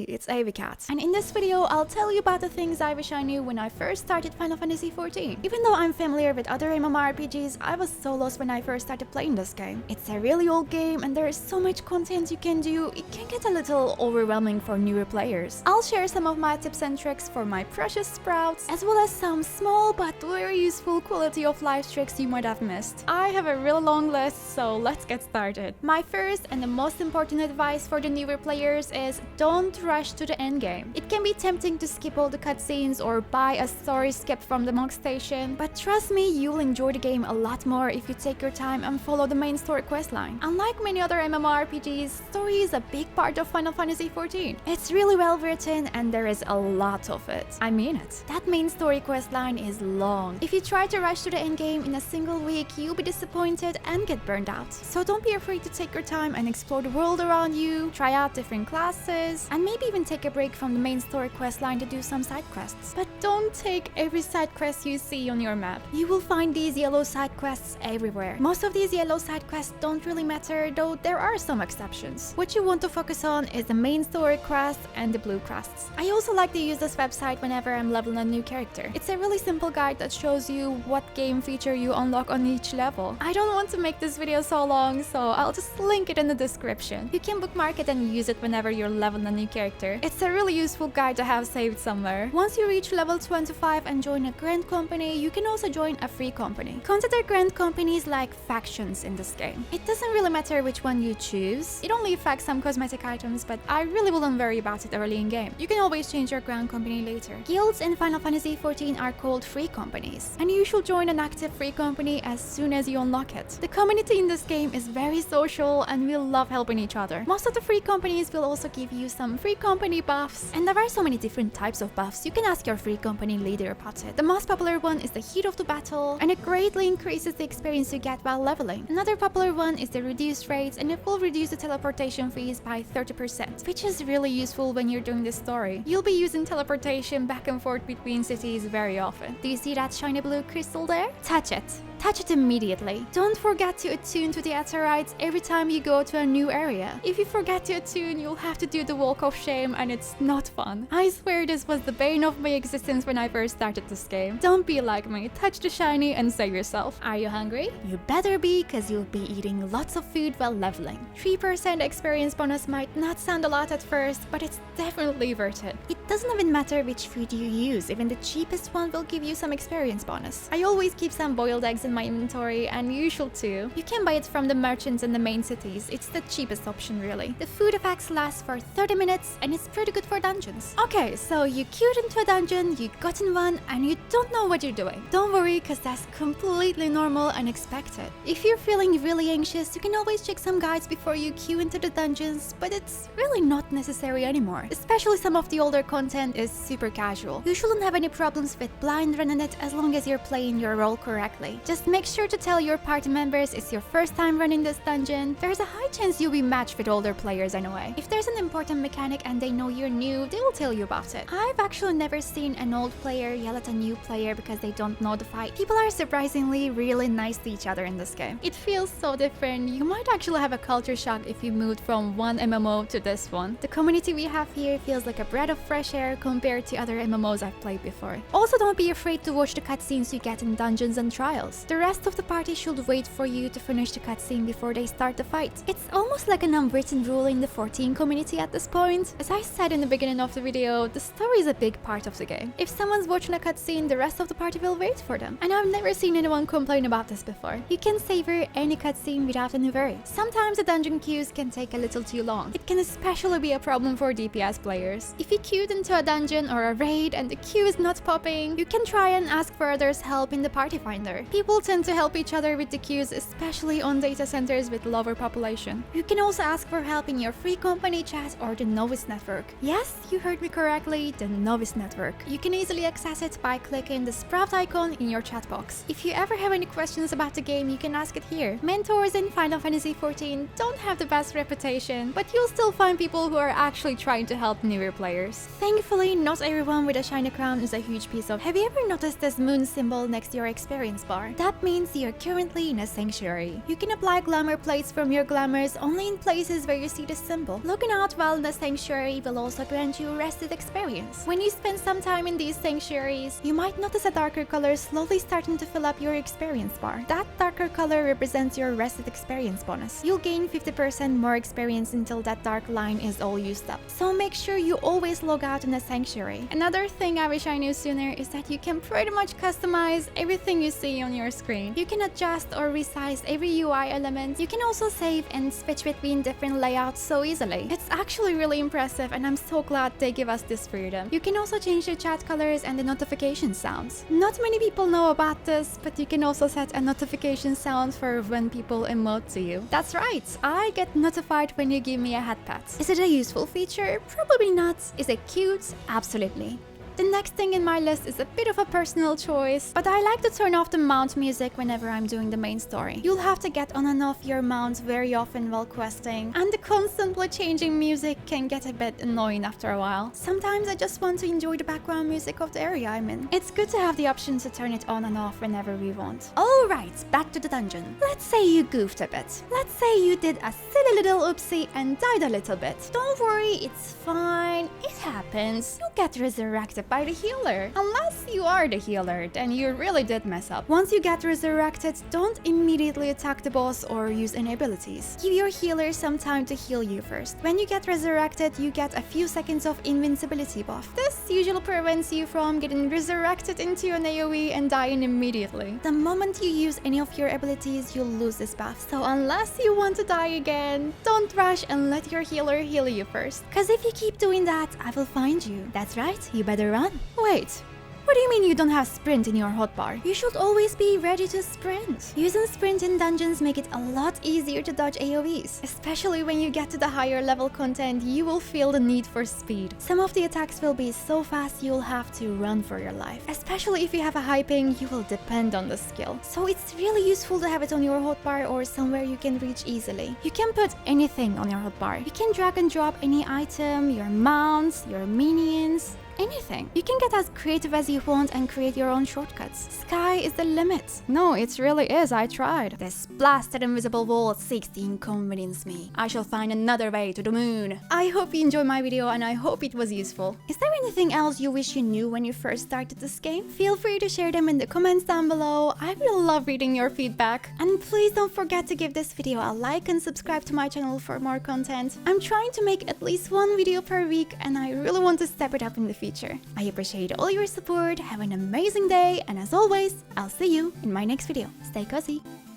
Hey, it's Avicat, and in this video I'll tell you about the things I wish I knew when I first started Final Fantasy XIV. Even though I'm familiar with other MMORPGs, I was so lost when I first started playing this game. It's a really old game and there is so much content you can do, it can get a little overwhelming for newer players. I'll share some of my tips and tricks for my precious sprouts, as well as some small but very useful quality of life tricks you might have missed. I have a really long list, so let's get started. My first and the most important advice for the newer players is don't rush to the endgame. It can be tempting to skip all the cutscenes or buy a story skip from the monk station, but trust me, you'll enjoy the game a lot more if you take your time and follow the main story questline. Unlike many other MMORPGs, story is a big part of Final Fantasy XIV. It's really well written and there is a lot of it. I mean it. That main story questline is long. If you try to rush to the endgame in a single week, you'll be disappointed and get burned out. So don't be afraid to take your time and explore the world around you, try out different classes, and maybe even take a break from the main story questline to do some side quests. But don't take every side quest you see on your map. You will find these yellow side quests everywhere. Most of these yellow side quests don't really matter, though there are some exceptions. What you want to focus on is the main story quests and the blue quests. I also like to use this website whenever I'm leveling a new character. It's a really simple guide that shows you what game feature you unlock on each level. I don't want to make this video so long, so I'll just link it in the description. You can bookmark it and use it whenever you're leveling a new character. It's a really useful guide to have saved somewhere. Once you reach level 25 and join a grand company, you can also join a free company. Consider grand companies like factions in this game. It doesn't really matter which one you choose. It only affects some cosmetic items, but I really wouldn't worry about it early in game. You can always change your grand company later. Guilds in Final Fantasy XIV are called free companies, and you should join an active free company as soon as you unlock it. The community in this game is very social and we love helping each other. Most of the free companies will also give you some free company buffs, and there are so many different types of buffs. You can ask your free company leader about it. The most popular one is the heat of the battle, and it greatly increases the experience you get while leveling. Another popular one is the reduced rates, and it will reduce the teleportation fees by 30%, which is really useful when you're doing this story. You'll be using teleportation back and forth between cities very often. Do you see that shiny blue crystal there? Touch it. Touch it immediately. Don't forget to attune to the Aetherites every time you go to a new area. If you forget to attune, you'll have to do the walk of shame and it's not fun. I swear this was the bane of my existence when I first started this game. Don't be like me. Touch the shiny and save yourself. Are you hungry? You better be, cause you'll be eating lots of food while leveling. 3% experience bonus might not sound a lot at first, but it's definitely worth it. It doesn't even matter which food you use, even the cheapest one will give you some experience bonus. I always keep some boiled eggs in my inventory, and you should too. You can buy it from the merchants in the main cities. It's the cheapest option really. The food effects last for 30 minutes and it's pretty good for dungeons. Okay, so you queued into a dungeon, you got in one, and you don't know what you're doing. Don't worry, cause that's completely normal and expected. If you're feeling really anxious, you can always check some guides before you queue into the dungeons, but it's really not necessary anymore. Especially some of the older content is super casual. You shouldn't have any problems with blind running it as long as you're playing your role correctly. Just make sure to tell your party members it's your first time running this dungeon. There's a high chance you'll be matched with older players anyway. If there's an important mechanic and they know you're new, they will tell you about it. I've actually never seen an old player yell at a new player because they don't know the fight. People are surprisingly really nice to each other in this game. It feels so different. You might actually have a culture shock if you moved from one MMO to this one. The community we have here feels like a breath of fresh air compared to other MMOs I've played before. Also, don't be afraid to watch the cutscenes you get in dungeons and trials. The rest of the party should wait for you to finish the cutscene before they start the fight. It's almost like an unwritten rule in the 14 community at this point. As I said in the beginning of the video, the story is a big part of the game. If someone's watching a cutscene, the rest of the party will wait for them. And I've never seen anyone complain about this before. You can savor any cutscene without any worry. Sometimes the dungeon queues can take a little too long. It can especially be a problem for DPS players. If you queued into a dungeon or a raid and the queue is not popping, you can try and ask for others' help in the party finder. People tend to help each other with the queues, especially on data centers with lower population. You can also ask for help in your free company chat or the novice network. Yes, you heard me correctly, the novice network. You can easily access it by clicking the sprout icon in your chat box. If you ever have any questions about the game, you can ask it here. Mentors in Final Fantasy XIV don't have the best reputation, but you'll still find people who are actually trying to help newer players. Thankfully, not everyone with a shiny crown is a huge piece of. Have you ever noticed this moon symbol next to your experience bar? That That means you're currently in a sanctuary. You can apply glamour plates from your glamours only in places where you see the symbol. Logging out while in the sanctuary will also grant you a rested experience. When you spend some time in these sanctuaries, you might notice a darker color slowly starting to fill up your experience bar. That darker color represents your rested experience bonus. You'll gain 50% more experience until that dark line is all used up. So make sure you always log out in the sanctuary. Another thing I wish I knew sooner is that you can pretty much customize everything you see on your screen. You can adjust or resize every UI element. You can also save and switch between different layouts so easily. It's actually really impressive, and I'm so glad they give us this freedom. You can also change the chat colors and the notification sounds. Not many people know about this, but you can also set a notification sound for when people emote to you. That's right, I get notified when you give me a head pat. Is it a useful feature? Probably not. Is it cute? Absolutely. The next thing in my list is a bit of a personal choice, but I like to turn off the mount music whenever I'm doing the main story. You'll have to get on and off your mount very often while questing, and the constantly changing music can get a bit annoying after a while. Sometimes I just want to enjoy the background music of the area I'm in. It's good to have the option to turn it on and off whenever we want. Alright, back to the dungeon. Let's say you goofed a bit. Let's say you did a silly little oopsie and died a little bit. Don't worry, it's fine. It happens. You get resurrected by the healer. Unless you are the healer, then you really did mess up. Once you get resurrected, don't immediately attack the boss or use any abilities. Give your healer some time to heal you first. When you get resurrected, you get a few seconds of invincibility buff. This usually prevents you from getting resurrected into an AoE and dying immediately. The moment you use any of your abilities, you'll lose this buff. So unless you want to die again, don't rush and let your healer heal you first. Cause if you keep doing that, I will find you. That's right, you better run. Wait, what do you mean you don't have sprint in your hotbar? You should always be ready to sprint. Using sprint in dungeons make it a lot easier to dodge AoEs. Especially when you get to the higher level content, you will feel the need for speed. Some of the attacks will be so fast you'll have to run for your life. Especially if you have a high ping, you will depend on the skill. So it's really useful to have it on your hotbar or somewhere you can reach easily. You can put anything on your hotbar. You can drag and drop any item, your mounts, your minions, anything. You can get as creative as you want and create your own shortcuts. Sky is the limit. No, it really is, I tried. This blasted invisible wall seeks to inconvenience me. I shall find another way to the moon. I hope you enjoyed my video and I hope it was useful. Is there anything else you wish you knew when you first started this game? Feel free to share them in the comments down below. I will love reading your feedback. And please don't forget to give this video a like and subscribe to my channel for more content. I'm trying to make at least one video per week and I really want to step it up in the future. I appreciate all your support, have an amazing day, and as always, I'll see you in my next video. Stay cozy!